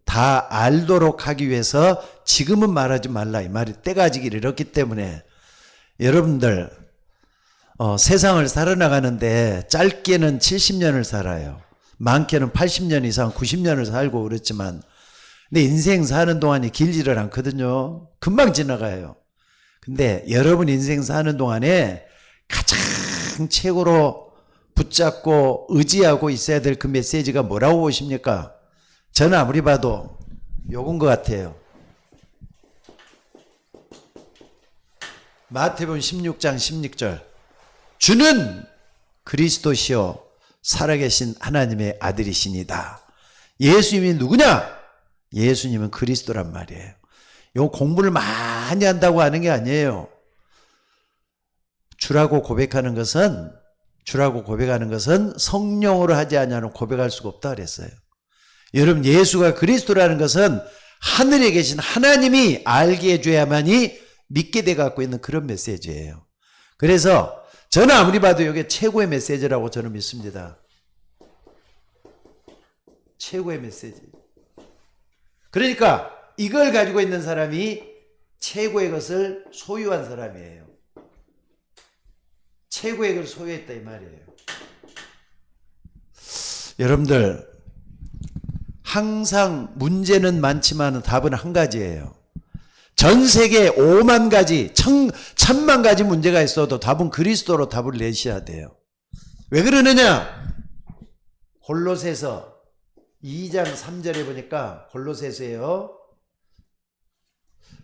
다 알도록 하기 위해서 지금은 말하지 말라 이 말이 때가 지기를 이렇기 때문에 여러분들 세상을 살아나가는데 짧게는 70년을 살아요. 많게는 80년 이상 90년을 살고 그렇지만 근데 인생 사는 동안이 길지를 않거든요. 금방 지나가요. 근데 여러분 인생 사는 동안에 가장 최고로 붙잡고 의지하고 있어야 될 그 메시지가 뭐라고 보십니까? 저는 아무리 봐도 요건 것 같아요. 마태복음 16장 16절 주는 그리스도시요 살아계신 하나님의 아들이시니다. 예수님이 누구냐? 예수님은 그리스도란 말이에요. 요 공부를 많이 한다고 하는 게 아니에요. 주라고 고백하는 것은 성령으로 하지 않으면 고백할 수가 없다 그랬어요. 여러분 예수가 그리스도라는 것은 하늘에 계신 하나님이 알게 해줘야만이 믿게 돼 갖고 있는 그런 메시지예요. 그래서 저는 아무리 봐도 이게 최고의 메시지라고 저는 믿습니다. 최고의 메시지. 그러니까 이걸 가지고 있는 사람이 최고의 것을 소유한 사람이에요. 최고의 것을 소유했다 이 말이에요. 여러분들 항상 문제는 많지만 답은 한 가지예요. 전 세계 5만 가지, 1000만 가지 문제가 있어도 답은 그리스도로 답을 내셔야 돼요. 왜 그러느냐? 골로새서 2장 3절에 보니까 골로새서예요.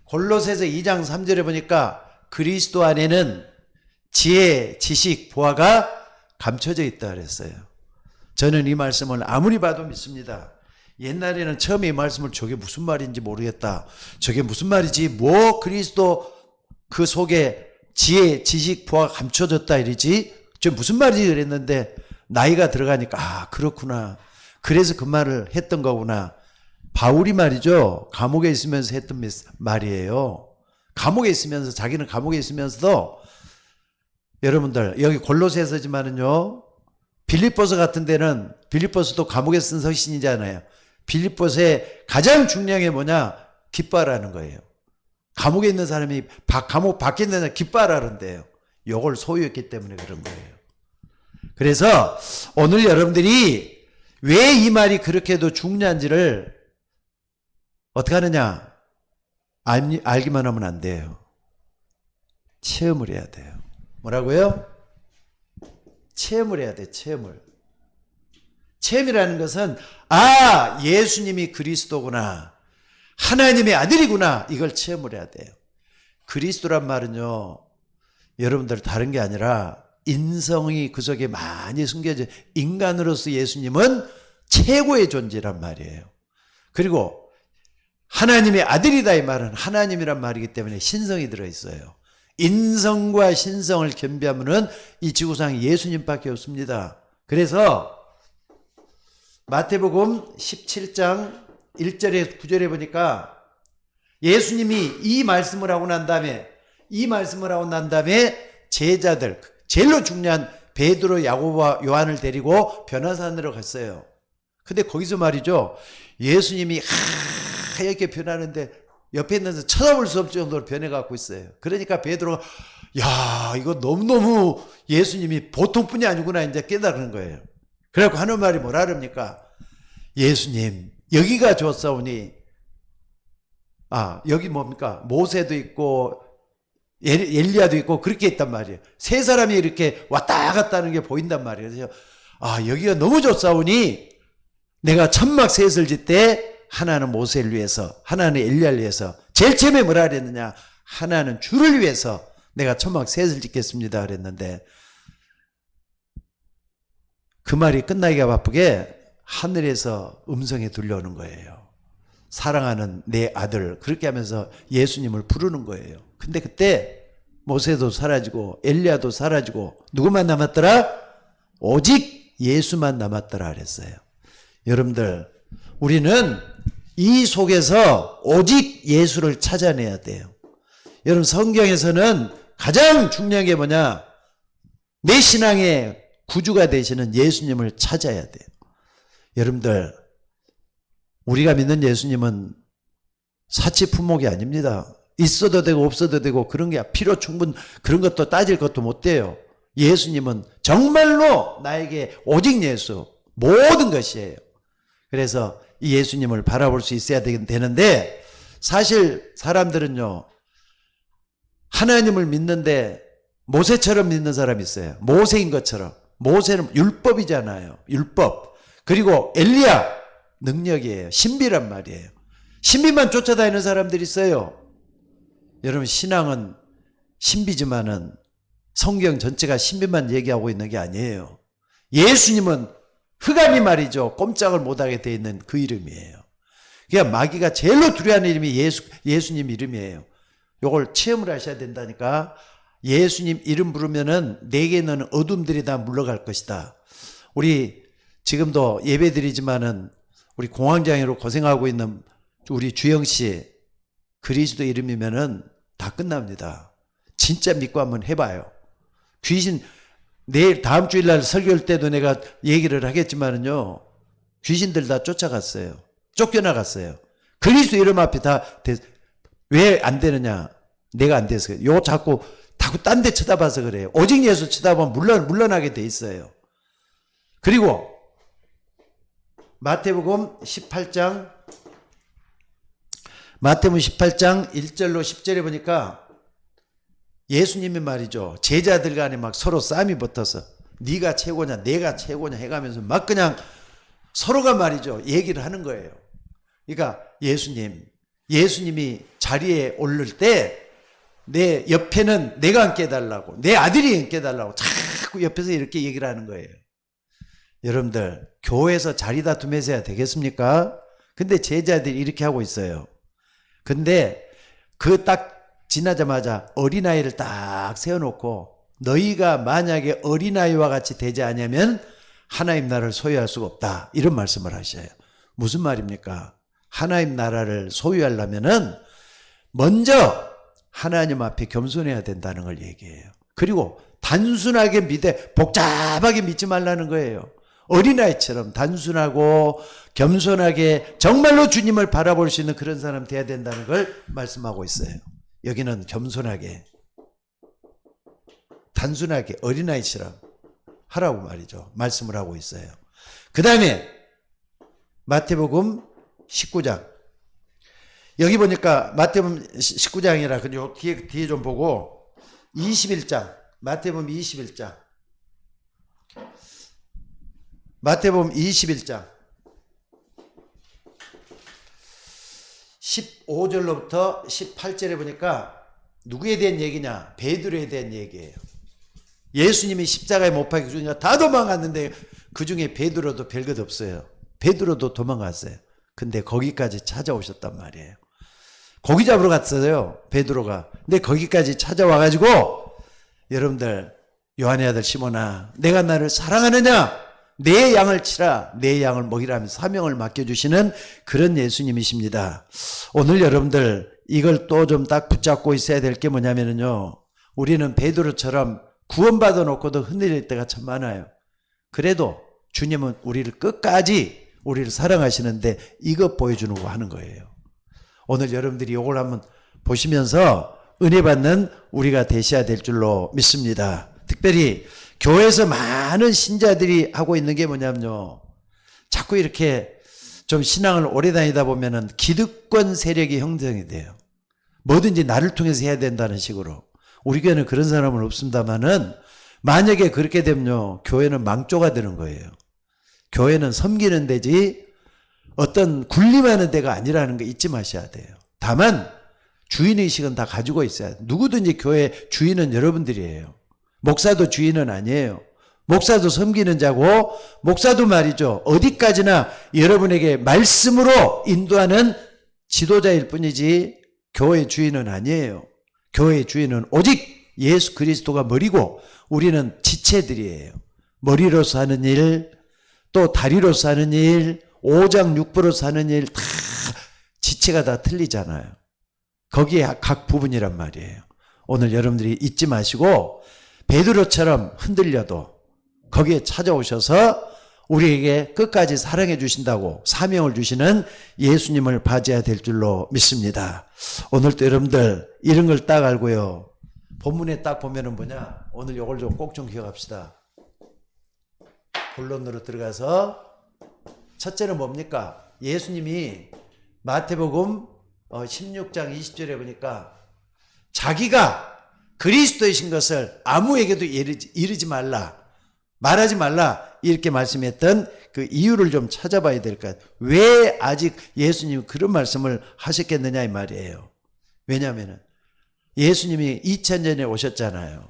골로새서 2장 3절에 보니까 그리스도 안에는 지혜, 지식, 보화가 감춰져 있다 그랬어요. 저는 이 말씀을 아무리 봐도 믿습니다. 옛날에는 처음에 이 말씀을 저게 무슨 말인지 모르겠다. 저게 무슨 말이지? 뭐 그리스도 그 속에 지혜, 지식, 보화가 감춰졌다 이러지? 저 무슨 말이지? 그랬는데 나이가 들어가니까 아 그렇구나. 그래서 그 말을 했던 거구나. 바울이 말이죠. 감옥에 있으면서 했던 말이에요. 감옥에 있으면서 자기는 감옥에 있으면서도 여러분들 여기 골로새서지만은요. 빌립보서 같은 데는 빌립보서도 감옥에 쓴 서신이잖아요. 빌립보서의 가장 중요한 게 뭐냐? 기뻐하라는 거예요. 감옥에 있는 사람이 감옥 밖에 있는 사람이 기뻐하라는데요. 요걸 소유했기 때문에 그런 거예요. 그래서 오늘 여러분들이 왜 이 말이 그렇게도 중요한지를 어떻게 하느냐? 알기만 하면 안 돼요. 체험을 해야 돼요. 뭐라고요? 체험을 해야 돼. 체험이라는 것은 아 예수님이 그리스도구나. 하나님의 아들이구나. 이걸 체험을 해야 돼요. 그리스도란 말은요. 여러분들 다른 게 아니라 인성이 그 속에 많이 숨겨져 인간으로서 예수님은 최고의 존재란 말이에요. 그리고 하나님의 아들이다 이 말은 하나님이란 말이기 때문에 신성이 들어있어요. 인성과 신성을 겸비하면은 이 지구상에 예수님밖에 없습니다. 그래서 마태복음 17장 1절에 9절에 보니까 예수님이 이 말씀을 하고 난 다음에 제자들 제일로 중요한 베드로, 야고보와 요한을 데리고 변화산으로 갔어요. 근데 거기서 말이죠. 예수님이 하얗게 변하는데 옆에 있는 데서 쳐다볼 수 없을 정도로 변해갖고 있어요. 그러니까 베드로가 야 이거 너무너무 예수님이 보통뿐이 아니구나 이제 깨달은 거예요. 그래갖고 하는 말이 뭐라 그럽니까? 예수님 여기가 좋사오니 여기 뭡니까? 모세도 있고 엘리야도 있고 그렇게 있단 말이에요. 세 사람이 이렇게 왔다 갔다 하는 게 보인단 말이에요. 그래서 여기가 너무 좋사오니 내가 천막 셋을 짓때 하나는 모세를 위해서 하나는 엘리야를 위해서 제일 처음에 뭐라 그랬느냐? 하나는 주를 위해서 내가 천막 셋을 짓겠습니다 그랬는데 그 말이 끝나기가 바쁘게 하늘에서 음성이 들려오는 거예요. 사랑하는 내 아들 그렇게 하면서 예수님을 부르는 거예요. 근데 그때 모세도 사라지고 엘리야도 사라지고 누구만 남았더라? 오직 예수만 남았더라 그랬어요. 여러분들 우리는 이 속에서 오직 예수를 찾아내야 돼요. 여러분 성경에서는 가장 중요한 게 뭐냐? 내 신앙의 구주가 되시는 예수님을 찾아야 돼요. 여러분들 우리가 믿는 예수님은 사치품목이 아닙니다. 있어도 되고 없어도 되고 그런 게 필요 충분 그런 것도 따질 것도 못 돼요. 예수님은 정말로 나에게 오직 예수 모든 것이에요. 그래서 이 예수님을 바라볼 수 있어야 되는데 사실 사람들은요 하나님을 믿는데 모세처럼 믿는 사람이 있어요. 모세인 것처럼. 모세는 율법이잖아요. 율법. 그리고 엘리야 능력이에요. 신비란 말이에요. 신비만 쫓아다니는 사람들이 있어요. 여러분 신앙은 신비지만은 성경 전체가 신비만 얘기하고 있는 게 아니에요. 예수님은 흑암이 말이죠. 꼼짝을 못하게 돼 있는 그 이름이에요. 그러니까 마귀가 제일로 두려워하는 이름이 예수님 이름이에요. 요걸 체험을 하셔야 된다니까. 예수님 이름 부르면은 내게 있는 어둠들이 다 물러갈 것이다. 우리 지금도 예배 드리지만은 우리 공황장애로 고생하고 있는 우리 주영씨 그리스도 이름이면은 다 끝납니다. 진짜 믿고 한번 해봐요. 귀신 내일 다음 주일날 설교할 때도 내가 얘기를 하겠지만은요 귀신들 다 쫓아갔어요. 쫓겨나갔어요. 그리스도 이름 앞에 다 왜 안 되느냐? 내가 안 돼서 요 자꾸 딴 데 쳐다봐서 그래요. 오직 예수 쳐다보면 물러나게 돼 있어요. 그리고 마태복음 18장 1절로 10절에 보니까 예수님이 말이죠. 제자들 간에 막 서로 싸움이 붙어서 네가 최고냐 내가 최고냐 해가면서 막 그냥 서로가 말이죠. 얘기를 하는 거예요. 그러니까 예수님이 자리에 오를 때 내 옆에는 내가 앉게 해달라고 내 아들이 앉게 해달라고 자꾸 옆에서 이렇게 얘기를 하는 거예요. 여러분들 교회에서 자리 다툼해서 해야 되겠습니까? 근데 제자들이 이렇게 하고 있어요. 근데 그 딱 지나자마자 어린아이를 딱 세워놓고 너희가 만약에 어린아이와 같이 되지 않으면 하나님 나라를 소유할 수가 없다. 이런 말씀을 하셔요. 무슨 말입니까? 하나님 나라를 소유하려면은 먼저 하나님 앞에 겸손해야 된다는 걸 얘기해요. 그리고 단순하게 복잡하게 믿지 말라는 거예요. 어린아이처럼 단순하고 겸손하게 정말로 주님을 바라볼 수 있는 그런 사람 돼야 된다는 걸 말씀하고 있어요. 여기는 겸손하게 단순하게 어린아이처럼 하라고 말이죠. 말씀을 하고 있어요. 그 다음에 마태복음 19장 여기 보니까 마태복음 19장이라 그죠? 뒤에 좀 보고 21장 마태복음 21장 마태복음 21장 15절로부터 18절에 보니까 누구에 대한 얘기냐? 베드로에 대한 얘기예요. 예수님이 십자가에 못 박혀 죽으니까 다 도망갔는데 그 중에 베드로도 별것 없어요. 베드로도 도망갔어요. 근데 거기까지 찾아오셨단 말이에요. 고기 잡으러 갔어요. 베드로가. 근데 거기까지 찾아와가지고 여러분들 요한의 아들 시몬아 내가 나를 사랑하느냐? 내 양을 치라. 내 양을 먹이라며 사명을 맡겨주시는 그런 예수님이십니다. 오늘 여러분들 이걸 또 좀 딱 붙잡고 있어야 될 게 뭐냐면요. 우리는 베드로처럼 구원받아 놓고도 흔들릴 때가 참 많아요. 그래도 주님은 우리를 끝까지 우리를 사랑하시는데 이것 보여주려고 하는 거예요. 오늘 여러분들이 이걸 한번 보시면서 은혜 받는 우리가 되셔야 될 줄로 믿습니다. 특별히 교회에서 많은 신자들이 하고 있는 게 뭐냐면요. 자꾸 이렇게 좀 신앙을 오래 다니다 보면은 기득권 세력이 형성이 돼요. 뭐든지 나를 통해서 해야 된다는 식으로. 우리 교회는 그런 사람은 없습니다만은 만약에 그렇게 되면요. 교회는 망조가 되는 거예요. 교회는 섬기는 데지 어떤 군림하는 데가 아니라는 거 잊지 마셔야 돼요. 다만 주인의식은 다 가지고 있어야 돼요. 누구든지 교회 주인은 여러분들이에요. 목사도 주인은 아니에요. 목사도 섬기는 자고 목사도 말이죠. 어디까지나 여러분에게 말씀으로 인도하는 지도자일 뿐이지 교회 주인은 아니에요. 교회 주인은 오직 예수 그리스도가 머리고 우리는 지체들이에요. 머리로서 하는 일, 또 다리로서 하는 일, 오장육부로서 하는 일 다 지체가 다 틀리잖아요. 거기에 각 부분이란 말이에요. 오늘 여러분들이 잊지 마시고 베드로처럼 흔들려도 거기에 찾아오셔서 우리에게 끝까지 사랑해 주신다고 사명을 주시는 예수님을 맞이해야 될 줄로 믿습니다. 오늘도 여러분들 이런 걸 딱 알고요. 본문에 딱 보면은 뭐냐? 오늘 이걸 좀 꼭 좀 기억합시다. 본론으로 들어가서 첫째는 뭡니까? 예수님이 마태복음 16장 20절에 보니까 자기가 그리스도이신 것을 아무에게도 이르지 말라, 말하지 말라 이렇게 말씀했던 그 이유를 좀 찾아봐야 될 것 같아요. 왜 아직 예수님이 그런 말씀을 하셨겠느냐 이 말이에요. 왜냐하면 예수님이 2000년에 오셨잖아요.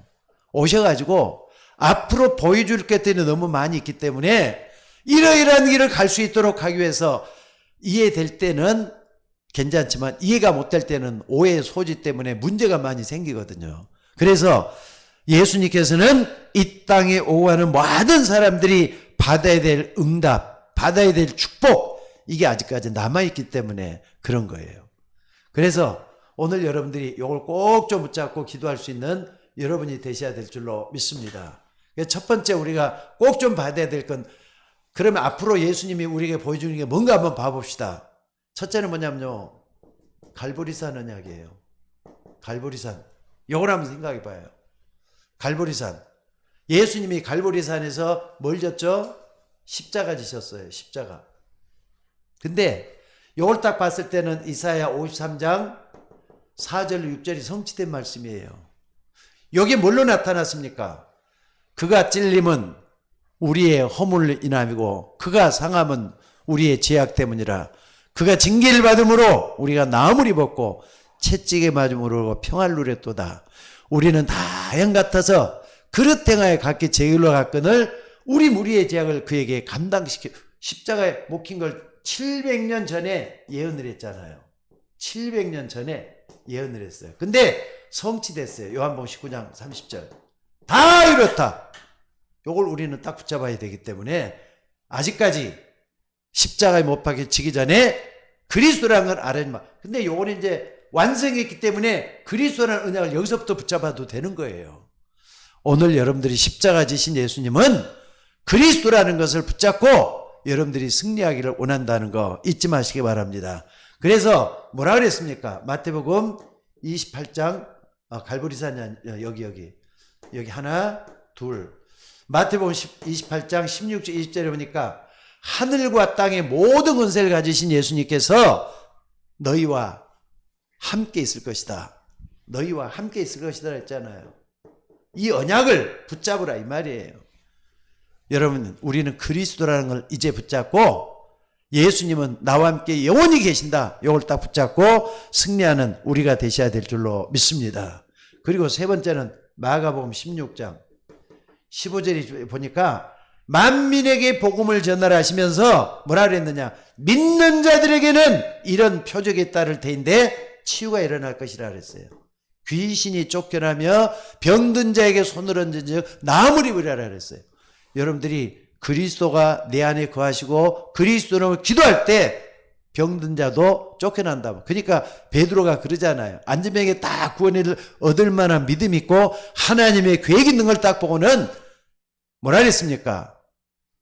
오셔가지고 앞으로 보여줄 것들이 너무 많이 있기 때문에 이러이러한 길을 갈 수 있도록 하기 위해서 이해될 때는 괜찮지만 이해가 못 될 때는 오해의 소지 때문에 문제가 많이 생기거든요. 그래서 예수님께서는 이 땅에 오고 하는 모든 사람들이 받아야 될 응답, 받아야 될 축복, 이게 아직까지 남아있기 때문에 그런 거예요. 그래서 오늘 여러분들이 이걸 꼭 좀 붙잡고 기도할 수 있는 여러분이 되셔야 될 줄로 믿습니다. 첫 번째 우리가 꼭 좀 받아야 될 건, 그러면 앞으로 예수님이 우리에게 보여주는 게 뭔가 한번 봐봅시다. 첫째는 뭐냐면요, 갈보리산 언약이에요. 갈보리산. 이걸 한번 생각해 봐요. 갈보리산. 예수님이 갈보리산에서 뭘 졌죠? 십자가 지셨어요. 십자가. 근데 이걸 딱 봤을 때는 이사야 53장 4절 6절이 성취된 말씀이에요. 여기 뭘로 나타났습니까? 그가 찔림은 우리의 허물 인함이고 그가 상함은 우리의 죄악 때문이라. 그가 징계를 받음으로 우리가 나음을 입었고 채찍에 맞음으로 평안을 누렸도다. 우리는 다 양 같아서 그릇 행하여 각기 제 길로 갔거늘 우리 무리의 죄악을 그에게 감당시켜. 십자가에 못 킨 걸 700년 전에 예언을 했잖아요. 700년 전에 예언을 했어요. 근데 성취됐어요. 요한복음 19장 30절. 다 이렇다. 요걸 우리는 딱 붙잡아야 되기 때문에 아직까지 십자가에 못 박혀지기 전에 그리스도라는 걸 알아야 마. 근데 요거는 이제 완성했기 때문에 그리스도라는 언약을 여기서부터 붙잡아도 되는 거예요. 오늘 여러분들이 십자가 지신 예수님은 그리스도라는 것을 붙잡고 여러분들이 승리하기를 원한다는 거 잊지 마시기 바랍니다. 그래서 뭐라 그랬습니까? 마태복음 28장 갈보리산 여기 하나 둘. 마태복음 28장 16절 20절에 보니까 하늘과 땅의 모든 권세를 가지신 예수님께서 너희와 함께 있을 것이다. 너희와 함께 있을 것이다 했잖아요. 이 언약을 붙잡으라 이 말이에요. 여러분, 우리는 그리스도라는 걸 이제 붙잡고 예수님은 나와 함께 영원히 계신다. 이걸 딱 붙잡고 승리하는 우리가 되셔야 될 줄로 믿습니다. 그리고 세 번째는 마가복음 16장 15절에 보니까 만민에게 복음을 전하라 하시면서 뭐라 그랬느냐? 믿는 자들에게는 이런 표적이 따를 테인데 치유가 일어날 것이라 그랬어요. 귀신이 쫓겨나며 병든 자에게 손을 얹은 즉 나음을 입으리라 그랬어요. 여러분들이 그리스도가 내 안에 거하시고 그리스도로 기도할 때 병든 자도 쫓겨난다. 그러니까 베드로가 그러잖아요. 안진병에게 딱 구원을 얻을 만한 믿음이 있고 하나님의 계획 있는 걸 딱 보고는 뭐라 그랬습니까?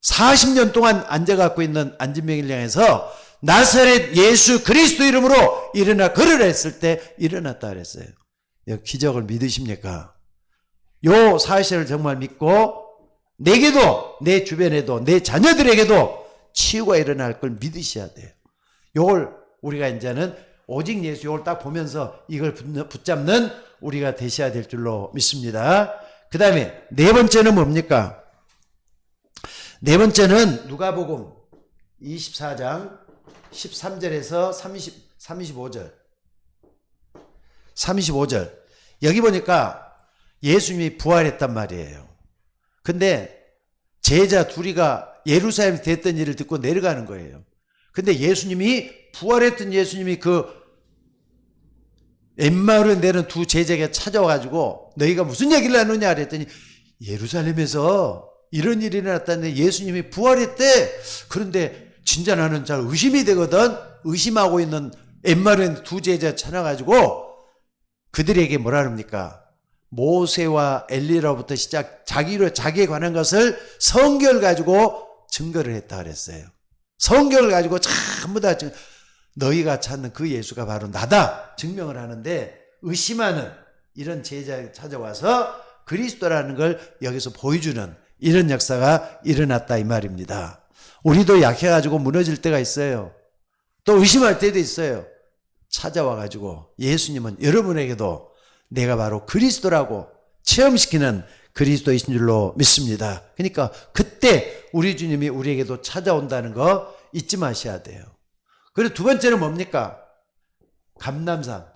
40년 동안 앉아갖고 있는 안진병을 향해서 나사렛 예수 그리스도 이름으로 일어나 걸으라 했을 때 일어났다 그랬어요. 기적을 믿으십니까? 요 사실을 정말 믿고 내게도 내 주변에도 내 자녀들에게도 치유가 일어날 걸 믿으셔야 돼요. 요걸 우리가 이제는 오직 예수 요걸 딱 보면서 이걸 붙잡는 우리가 되셔야 될 줄로 믿습니다. 그 다음에 네 번째는 뭡니까? 네 번째는 누가복음 24장 13절에서 35절 여기 보니까 예수님이 부활했단 말이에요. 근데 제자 둘이가 예루살렘에 됐던 일을 듣고 내려가는 거예요. 근데 예수님이 부활했던 예수님이 그 엠마오에 내는 두 제자가 찾아와가지고 너희가 무슨 얘기를 하느냐 그랬더니 예루살렘에서 이런 일이 일어났다는데 예수님이 부활했대. 그런데 진짜 나는 잘 의심이 되거든. 의심하고 있는 엠마오에 두 제자 찾아가지고 그들에게 뭐라 합니까? 모세와 엘리야로부터 시작 자기에 관한 것을 성경을 가지고 증거를 했다 그랬어요. 성경을 가지고 전부 다 너희가 찾는 그 예수가 바로 나다 증명을 하는데, 의심하는 이런 제자가 찾아와서 그리스도라는 걸 여기서 보여주는 이런 역사가 일어났다 이 말입니다. 우리도 약해가지고 무너질 때가 있어요. 또 의심할 때도 있어요. 찾아와가지고 예수님은 여러분에게도 내가 바로 그리스도라고 체험시키는 그리스도이신 줄로 믿습니다. 그러니까 그때 우리 주님이 우리에게도 찾아온다는 거 잊지 마셔야 돼요. 그리고 두 번째는 뭡니까? 감람산.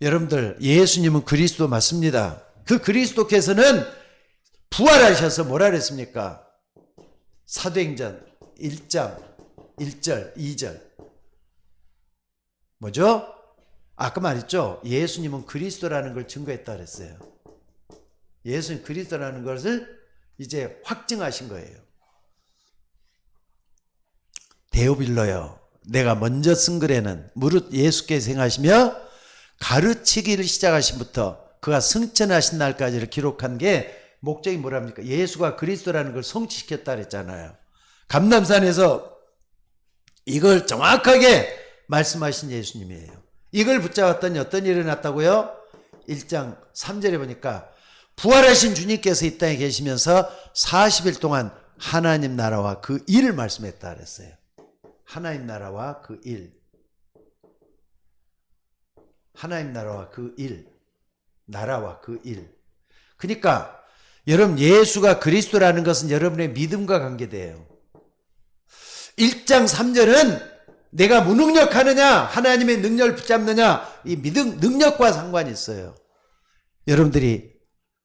여러분들, 예수님은 그리스도 맞습니다. 그 그리스도께서는 부활하셔서 뭐라 그랬습니까? 사도행전 1장 1절 2절 뭐죠? 아까 말했죠? 예수님은 그리스도라는 걸 증거했다 그랬어요. 예수님 그리스도라는 것을 이제 확증하신 거예요. 데오빌로여, 내가 먼저 쓴 글에는 무릇 예수께서 행하시며 가르치기를 시작하신부터 그가 승천하신 날까지를 기록한 게 목적이 뭐랍니까? 예수가 그리스도라는 걸 성취시켰다 그랬잖아요. 감람산에서 이걸 정확하게 말씀하신 예수님이에요. 이걸 붙잡았더니 어떤 일이 일어났다고요? 1장 3절에 보니까 부활하신 주님께서 이 땅에 계시면서 40일 동안 하나님 나라와 그 일을 말씀했다 그랬어요. 하나님 나라와 그 일. 하나님 나라와 그 일. 나라와 그 일. 그러니까 여러분, 예수가 그리스도라는 것은 여러분의 믿음과 관계돼요. 1장 3절은 내가 무능력하느냐 하나님의 능력을 붙잡느냐, 이 믿음 능력과 상관이 있어요. 여러분들이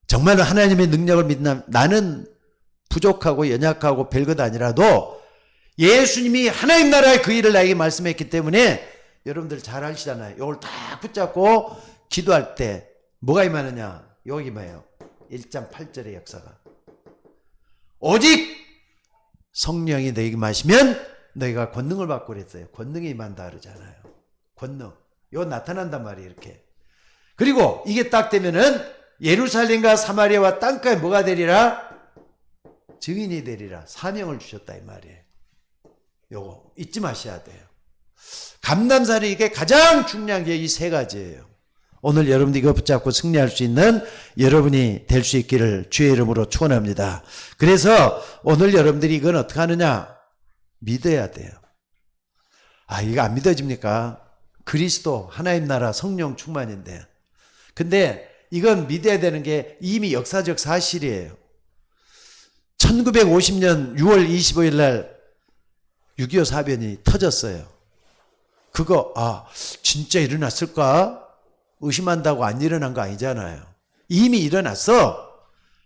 정말로 하나님의 능력을 믿나, 나는 부족하고 연약하고 별것 아니라도 예수님이 하나님 나라의 그 일을 나에게 말씀했기 때문에 여러분들 잘 아시잖아요. 이걸 딱 붙잡고 기도할 때 뭐가 임하느냐, 여기 임해요. 1장 8절의 역사가 오직 성령이 너에게 마시면 너희가 권능을 받고 그랬어요. 권능이 임한다 그러잖아요. 권능. 이거 나타난단 말이에요. 이렇게. 그리고 이게 딱 되면은 예루살렘과 사마리아와 땅까지 뭐가 되리라? 증인이 되리라. 사명을 주셨다 이 말이에요. 요거 잊지 마셔야 돼요. 감람산이 이게 가장 중요한 게 이 세 가지예요. 오늘 여러분들 이거 붙잡고 승리할 수 있는 여러분이 될 수 있기를 주의 이름으로 축원합니다. 그래서 오늘 여러분들이 이건 어떻게 하느냐? 믿어야 돼요. 아, 이거 안 믿어집니까? 그리스도 하나님 나라 성령 충만인데. 근데 이건 믿어야 되는 게 이미 역사적 사실이에요. 1950년 6월 25일 날 6.25 사변이 터졌어요. 그거 진짜 일어났을까? 의심한다고 안 일어난 거 아니잖아요. 이미 일어났어.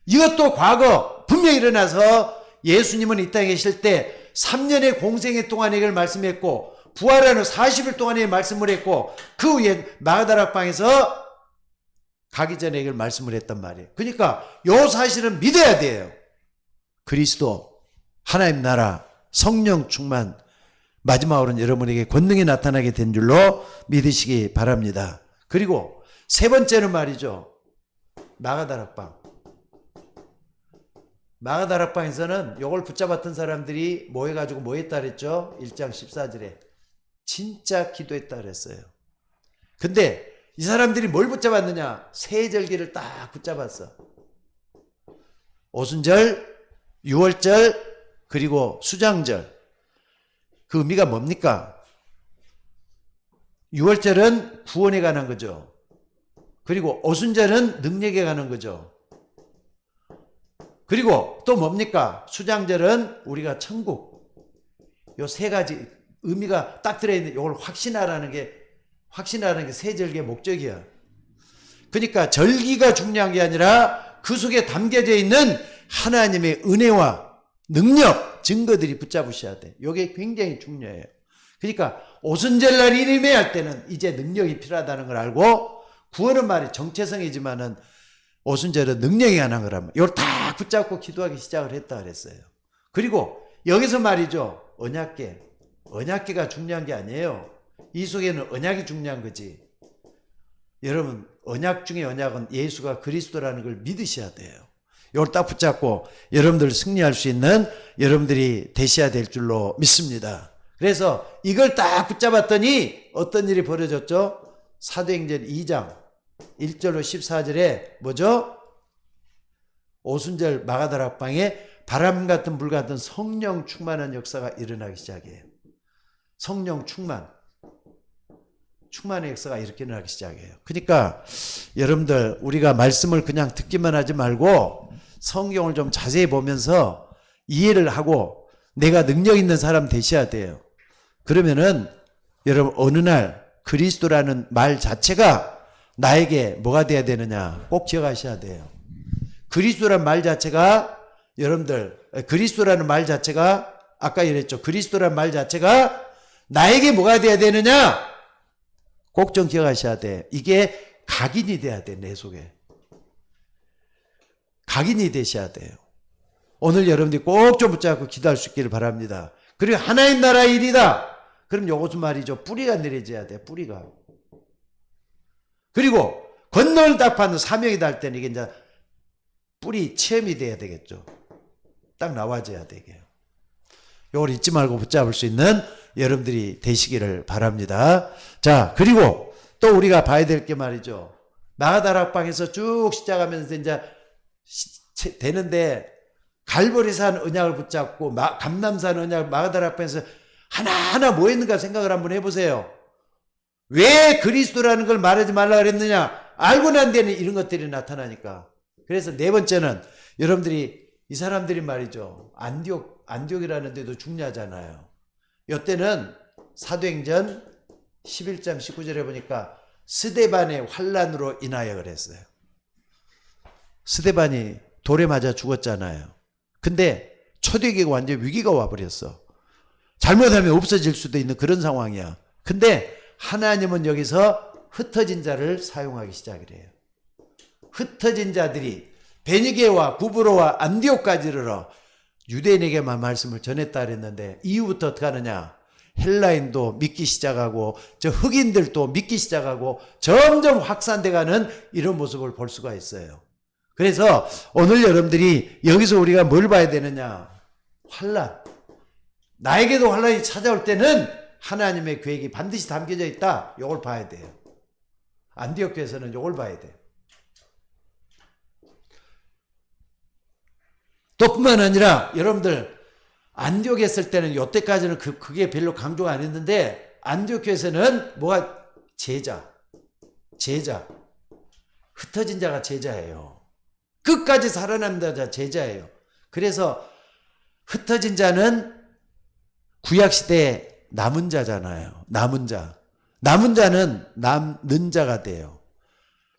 이것도 과거 분명히 일어나서 예수님은 이 땅에 계실 때 3년의 공생애 동안 이걸 말씀했고 부활하는 40일 동안에 말씀을 했고 그 후에 마가다락방에서 가기 전에 이걸 말씀을 했단 말이에요. 그러니까 요 사실은 믿어야 돼요. 그리스도 하나님 나라 성령 충만, 마지막으로는 여러분에게 권능이 나타나게 된 줄로 믿으시기 바랍니다. 그리고 세 번째는 말이죠. 마가다락방에서는 이걸 붙잡았던 사람들이 모여가지고 뭐 했다 그랬죠? 1장 14절에 진짜 기도했다 그랬어요. 근데 이 사람들이 뭘 붙잡았느냐? 세 절기를 딱 붙잡았어. 오순절, 유월절, 그리고 수장절. 그 의미가 뭡니까? 유월절은 구원에 관한 거죠. 그리고 오순절은 능력에 관한 거죠. 그리고 또 뭡니까? 수장절은 우리가 천국. 요 세 가지 의미가 딱 들어있는데 이걸 확신하라는 게 세 절기의 목적이야. 그러니까 절기가 중요한 게 아니라 그 속에 담겨져 있는 하나님의 은혜와 능력, 증거들이 붙잡으셔야 돼. 이게 굉장히 중요해요. 그러니까 오순절날 이름에 할 때는 이제 능력이 필요하다는 걸 알고, 구원은 말이 정체성이지만은 오순절은 능력이 관한 거라면 이걸 다 붙잡고 기도하기 시작을 했다 그랬어요. 그리고 여기서 말이죠. 언약궤가 중요한 게 아니에요. 이 속에는 언약이 중요한 거지. 여러분, 언약 중에 언약은 예수가 그리스도라는 걸 믿으셔야 돼요. 이걸 딱 붙잡고 여러분들 승리할 수 있는 여러분들이 되셔야 될 줄로 믿습니다. 그래서 이걸 딱 붙잡았더니 어떤 일이 벌어졌죠? 사도행전 2장 1절로 14절에 뭐죠? 오순절 마가다락방에 바람 같은 불 같은 성령 충만한 역사가 일어나기 시작해요. 성령 충만의 역사가 이렇게 일어나기 시작해요. 그러니까 여러분들 우리가 말씀을 그냥 듣기만 하지 말고 성경을 좀 자세히 보면서 이해를 하고 내가 능력 있는 사람 되셔야 돼요. 그러면은 여러분 어느 날 그리스도라는 말 자체가 나에게 뭐가 돼야 되느냐 꼭 기억하셔야 돼요. 그리스도라는 말 자체가 여러분들 그리스도라는 말 자체가 아까 이랬죠. 그리스도라는 말 자체가 나에게 뭐가 돼야 되느냐 꼭 좀 기억하셔야 돼. 이게 각인이 돼야 돼. 내 속에 각인이 되셔야 돼요. 오늘 여러분들이 꼭 좀 붙잡고 기도할 수 있기를 바랍니다. 그리고 하나님 나라 일이다. 그럼 요것은 말이죠. 뿌리가 내려져야 돼. 뿌리가. 그리고 건너를 딱 받는 사명이 달 때는 이게 이제 뿌리 체험이 돼야 되겠죠. 딱 나와줘야 되게. 요걸 잊지 말고 붙잡을 수 있는 여러분들이 되시기를 바랍니다. 자, 그리고 또 우리가 봐야 될 게 말이죠. 마가다락방에서 쭉 시작하면서 이제 되는데 갈보리산 언약을 붙잡고 감람산 언약을 마가다락방에서 하나하나 뭐 했는가 생각을 한번 해보세요. 왜 그리스도라는 걸 말하지 말라 그랬느냐? 알고 난 데는 이런 것들이 나타나니까. 그래서 네 번째는 여러분들이 이 사람들이 말이죠. 안디옥이라는 데도 중요하잖아요. 이때는 사도행전 11장 19절에 보니까 스데반의 환난으로 인하여 그랬어요. 스데반이 돌에 맞아 죽었잖아요. 근데 초대교회가 완전 위기가 와버렸어. 잘못하면 없어질 수도 있는 그런 상황이야. 근데 하나님은 여기서 흩어진 자를 사용하기 시작을 해요. 흩어진 자들이 베니게와 구브로와 안디옥까지 이르러 유대인에게만 말씀을 전했다 그랬는데 이후부터 어떻게 하느냐? 헬라인도 믿기 시작하고 저 흑인들도 믿기 시작하고 점점 확산돼가는 이런 모습을 볼 수가 있어요. 그래서 오늘 여러분들이 여기서 우리가 뭘 봐야 되느냐? 환난. 나에게도 환난이 찾아올 때는 하나님의 계획이 반드시 담겨져 있다. 이걸 봐야 돼요. 안디옥 교회에서는 이걸 봐야 돼요. 또 뿐만 아니라 여러분들 안디옥에 있을 때는 이때까지는 그게 별로 강조가 안 했는데 안디옥 교회에서는 뭐가 제자 흩어진 자가 제자예요. 끝까지 살아남는 자 제자예요. 그래서 흩어진 자는 구약시대에 남은 자잖아요. 남은 자는 남는 자가 돼요.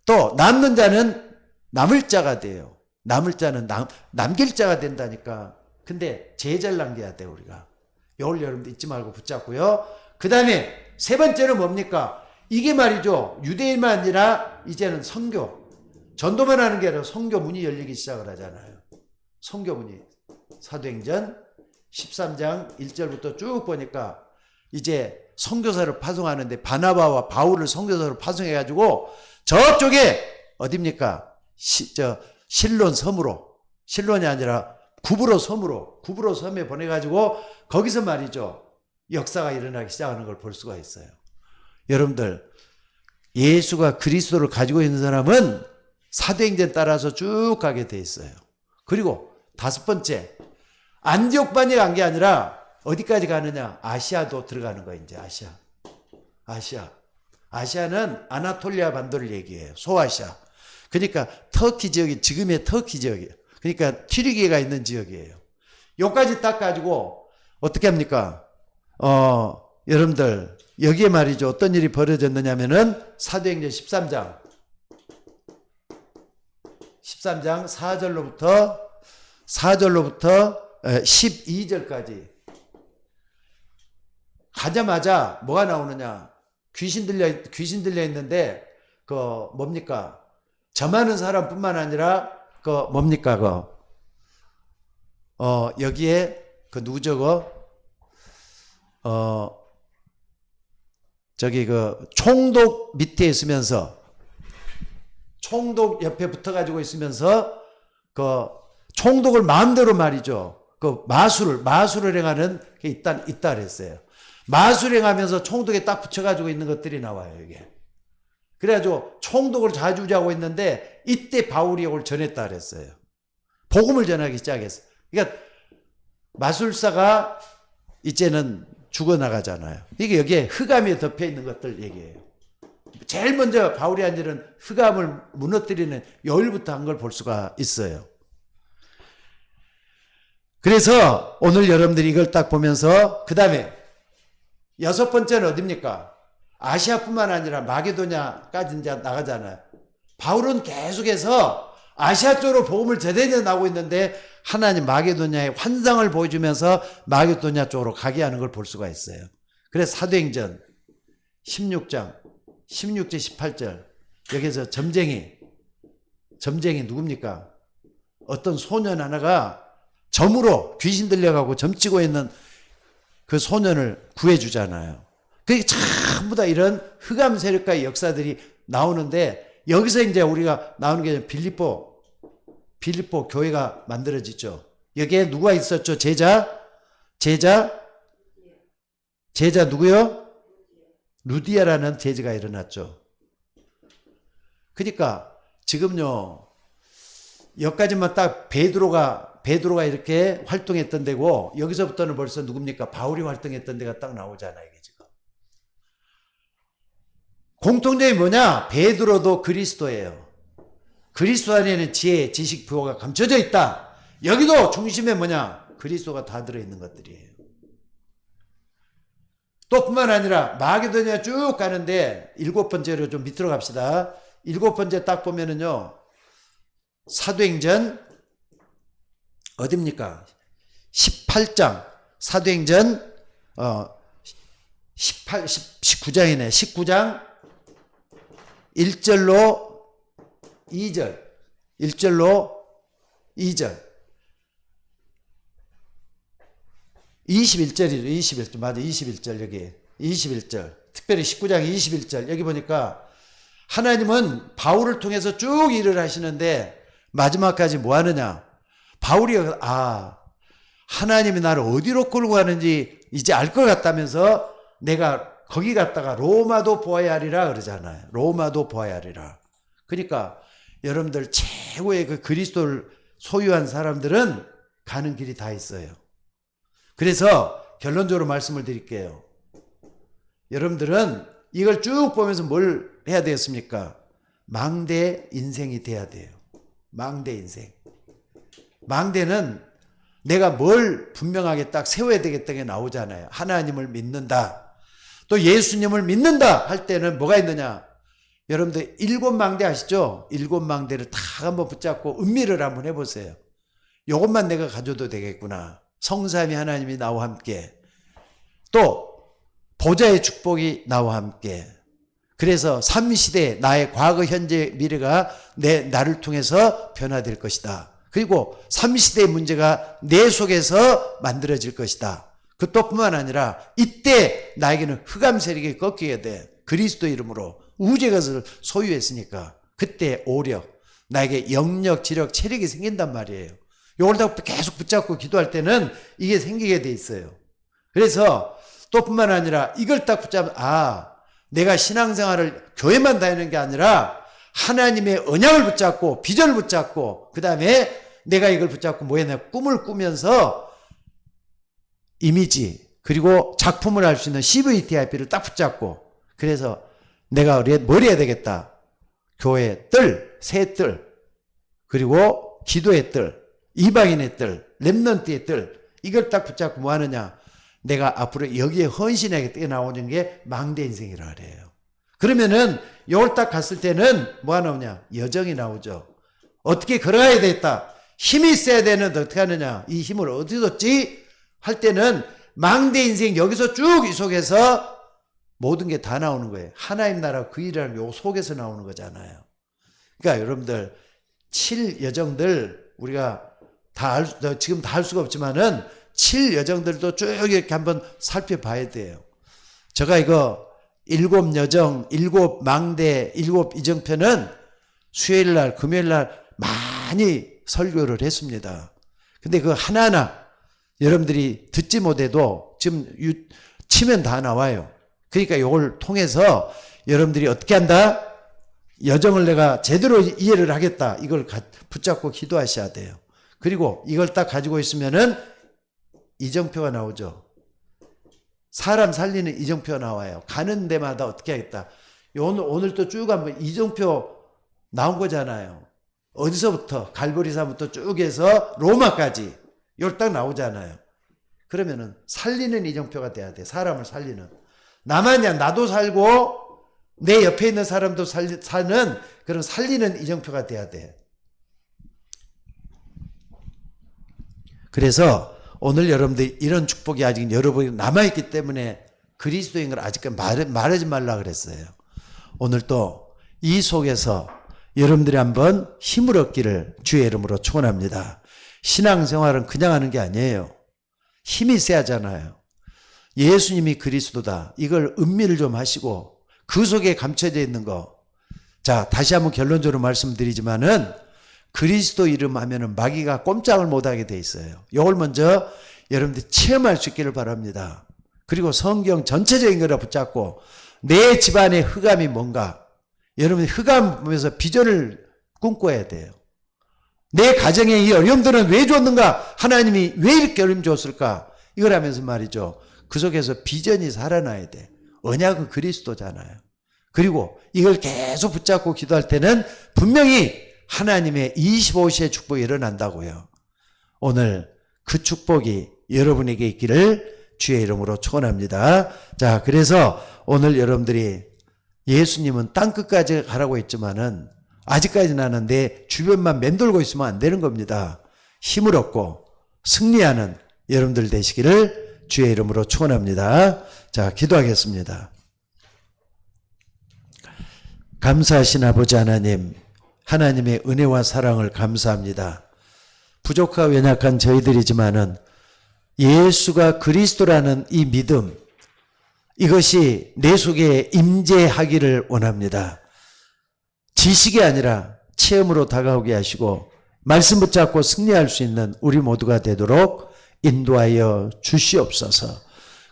또 남는 자는 남을 자가 돼요. 남을 자는 남길 자가 된다니까. 근데 제자를 남겨야 돼 우리가. 이걸 여러분들 잊지 말고 붙잡고요. 그 다음에 세 번째는 뭡니까? 이게 말이죠. 유대인만 아니라 이제는 선교. 전도만 하는 게 아니라 선교 문이 열리기 시작을 하잖아요. 선교 문이. 사도행전 13장 1절부터 쭉 보니까 이제 선교사를 파송하는데 바나바와 바울을 선교사로 파송해가지고 저쪽에 어딥니까? 실론 섬으로, 실론이 아니라 구브로 섬에 보내가지고 거기서 말이죠. 역사가 일어나기 시작하는 걸 볼 수가 있어요. 여러분들 예수가 그리스도를 가지고 있는 사람은 사도행전 따라서 쭉 가게 돼 있어요. 그리고 다섯 번째 안디옥만이 간 게 아니라 어디까지 가느냐? 아시아도 들어가는 거예요. 이제 아시아는 아나톨리아 반도를 얘기해요. 소아시아. 그러니까 터키 지역이 지금의 터키 지역이에요. 그러니까 튀르기가 있는 지역이에요. 여기까지 딱 가지고 어떻게 합니까? 여러분들 여기에 말이죠. 어떤 일이 벌어졌느냐면은 사도행전 13장 4절로부터 12절까지 가자마자 뭐가 나오느냐? 귀신 들려 있는데 그 뭡니까? 점하는 사람뿐만 아니라 그 뭡니까? 여기에 그 누구저거 저기 그 총독 밑에 있으면서 총독 옆에 붙어 가지고 있으면서 그 총독을 마음대로 말이죠. 그 마술을 행하는 게 있다 그랬어요. 마술 행하면서 총독에 딱 붙여가지고 있는 것들이 나와요, 이게. 그래가지고 총독을 좌지우지하고 있는데 이때 바울이 이걸 전했다 그랬어요. 복음을 전하기 시작했어요. 그러니까 마술사가 이제는 죽어나가잖아요. 이게 여기에 흑암이 덮여 있는 것들 얘기해요. 제일 먼저 바울이 한 일은 흑암을 무너뜨리는 요일부터 한 걸 볼 수가 있어요. 그래서 오늘 여러분들이 이걸 딱 보면서 그 다음에 6번째는 어딥니까? 아시아뿐만 아니라 마게도냐까지 이제 나가잖아요. 바울은 계속해서 아시아 쪽으로 복음을 제대로 나오고 있는데 하나님 마게도냐의 환상을 보여주면서 마게도냐 쪽으로 가게 하는 걸 볼 수가 있어요. 그래서 사도행전 16장 16절 18절 여기서 점쟁이 누굽니까? 어떤 소년 하나가 점으로 귀신 들려가고 점치고 있는 그 소년을 구해주잖아요. 그게 전부 다 이런 흑암 세력과의 역사들이 나오는데 여기서 이제 우리가 나오는 게 빌립보 교회가 만들어지죠. 여기에 누가 있었죠? 제자 누구요? 루디아라는 제자가 일어났죠. 그러니까 지금요 여기까지만 딱 베드로가 이렇게 활동했던 데고 여기서부터는 벌써 누굽니까? 바울이 활동했던 데가 딱 나오잖아요. 이게 지금 공통점이 뭐냐? 베드로도 그리스도예요. 그리스도 안에는 지혜, 지식, 부호가 감춰져 있다. 여기도 중심에 뭐냐? 그리스도가 다 들어있는 것들이에요. 또 뿐만 아니라 마게도냐 쭉 가는데 7번째로 좀 밑으로 갑시다. 7번째 딱 보면은요 사도행전 어딥니까? 18장 사도행전 19장이네. 19장 1절로 2절 21절 맞아. 21절 여기 21절 특별히 19장 21절 여기 보니까 하나님은 바울을 통해서 쭉 일을 하시는데 마지막까지 뭐 하느냐? 바울이 하나님이 나를 어디로 끌고 가는지 이제 알 것 같다면서 내가 거기 갔다가 로마도 보아야 하리라 그러잖아요. 로마도 보아야 하리라. 그러니까 여러분들 최고의 그 그리스도를 소유한 사람들은 가는 길이 다 있어요. 그래서 결론적으로 말씀을 드릴게요. 여러분들은 이걸 쭉 보면서 뭘 해야 되겠습니까? 망대 인생이 돼야 돼요. 망대 인생. 망대는 내가 뭘 분명하게 딱 세워야 되겠다는 게 나오잖아요. 하나님을 믿는다. 또 예수님을 믿는다 할 때는 뭐가 있느냐? 여러분들 7망대 아시죠? 7망대를 다 한번 붙잡고 음미를 한번 해보세요. 이것만 내가 가져도 되겠구나. 성삼위 하나님이 나와 함께. 또 보좌의 축복이 나와 함께. 그래서 삼시대 나의 과거 현재 미래가 나를 통해서 변화될 것이다. 그리고 삼시대의 문제가 내 속에서 만들어질 것이다. 그것뿐만 아니라 이때 나에게는 흑암 세력이 꺾이게 돼. 그리스도 이름으로 우주의 것을 소유했으니까 그때 오력, 나에게 영력, 지력, 체력이 생긴단 말이에요. 이걸 다 계속 붙잡고 기도할 때는 이게 생기게 돼 있어요. 그래서 또 뿐만 아니라 이걸 딱 붙잡으면 내가 신앙생활을 교회만 다니는 게 아니라 하나님의 언약을 붙잡고 비전을 붙잡고 그 다음에 내가 이걸 붙잡고 뭐 했냐 꿈을 꾸면서 이미지 그리고 작품을 할 수 있는 CVTIP를 딱 붙잡고 그래서 내가 뭘 해야 되겠다. 교회의 뜰, 새 뜰 그리고 기도의 뜰, 이방인의 뜰, 렘넌트의 뜰 이걸 딱 붙잡고 뭐 하느냐. 내가 앞으로 여기에 헌신하게 뛰어나오는 게 망대 인생이라 그래요. 그러면은 이걸 딱 갔을 때는 뭐가 나오냐? 여정이 나오죠. 어떻게 걸어가야 되겠다. 힘이 있어야 되는데 어떻게 하느냐? 이 힘을 어디서 얻지? 할 때는 망대 인생 여기서 쭉 이 속에서 모든 게 다 나오는 거예요. 하나님 나라 그 일이라는 요 속에서 나오는 거잖아요. 그러니까 여러분들 7여정들 우리가 지금 다 할 수가 없지만은 7여정들도 쭉 이렇게 한번 살펴봐야 돼요. 제가 이거 7여정, 7망대, 7이정편은 수요일날, 금요일날 많이 설교를 했습니다. 근데 그 하나하나 여러분들이 듣지 못해도 지금 치면 다 나와요. 그러니까 이걸 통해서 여러분들이 어떻게 한다? 여정을 내가 제대로 이해를 하겠다. 이걸 붙잡고 기도하셔야 돼요. 그리고 이걸 딱 가지고 있으면은 이정표가 나오죠. 사람 살리는 이정표가 나와요. 가는 데마다 어떻게 하겠다. 오늘 또 쭉 한번 이정표 나온 거잖아요. 어디서부터 갈보리산부터 쭉 해서 로마까지 이걸 딱 나오잖아요. 그러면은 살리는 이정표가 돼야 돼. 사람을 살리는. 나만이야 나도 살고 내 옆에 있는 사람도 사는 그런 살리는 이정표가 돼야 돼. 그래서 오늘 여러분들 이런 축복이 아직 여러분이 남아있기 때문에 그리스도인 걸 아직까지 말하지 말라 그랬어요. 오늘 또 이 속에서 여러분들이 한번 힘을 얻기를 주의 이름으로 축원합니다. 신앙생활은 그냥 하는 게 아니에요. 힘이 세야잖아요. 예수님이 그리스도다. 이걸 음미를 좀 하시고 그 속에 감춰져 있는 거. 자, 다시 한번 결론적으로 말씀드리지만은 그리스도 이름 하면은 마귀가 꼼짝을 못하게 돼 있어요. 이걸 먼저 여러분들이 체험할 수 있기를 바랍니다. 그리고 성경 전체적인 거를 붙잡고 내 집안의 흑암이 뭔가 여러분이 흑암 보면서 비전을 꿈꿔야 돼요. 내 가정에 이 어려움들은 왜 줬는가? 하나님이 왜 이렇게 어려움 줬을까? 이걸 하면서 말이죠. 그 속에서 비전이 살아나야 돼. 언약은 그리스도잖아요. 그리고 이걸 계속 붙잡고 기도할 때는 분명히 하나님의 25시의 축복이 일어난다고요. 오늘 그 축복이 여러분에게 있기를 주의 이름으로 축원합니다. 자, 그래서 오늘 여러분들이 예수님은 땅끝까지 가라고 했지만은 아직까지 나는 내 주변만 맴돌고 있으면 안 되는 겁니다. 힘을 얻고 승리하는 여러분들 되시기를 주의 이름으로 축원합니다. 자, 기도하겠습니다. 감사하신 아버지 하나님, 하나님의 은혜와 사랑을 감사합니다. 부족하고 연약한 저희들이지만은 예수가 그리스도라는 이 믿음, 이것이 내 속에 임재하기를 원합니다. 지식이 아니라 체험으로 다가오게 하시고 말씀 붙잡고 승리할 수 있는 우리 모두가 되도록 인도하여 주시옵소서.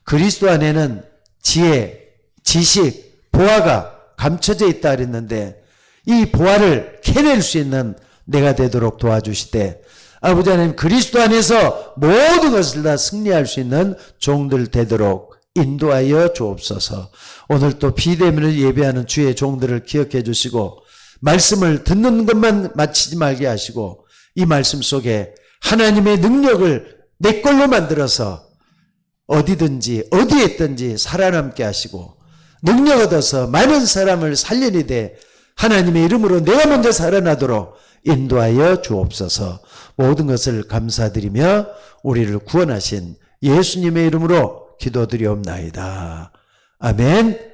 그리스도 안에는 지혜, 지식, 보화가 감춰져 있다 그랬는데 이 보화를 캐낼 수 있는 내가 되도록 도와주시되 아버지 하나님 그리스도 안에서 모든 것을 다 승리할 수 있는 종들 되도록 인도하여 주옵소서. 오늘 또 비대면을 예배하는 주의 종들을 기억해 주시고 말씀을 듣는 것만 마치지 말게 하시고 이 말씀 속에 하나님의 능력을 내 걸로 만들어서 어디든지 어디에 있든지 살아남게 하시고 능력 얻어서 많은 사람을 살리니되 하나님의 이름으로 내가 먼저 살아나도록 인도하여 주옵소서. 모든 것을 감사드리며 우리를 구원하신 예수님의 이름으로 기도드리옵나이다. 아멘.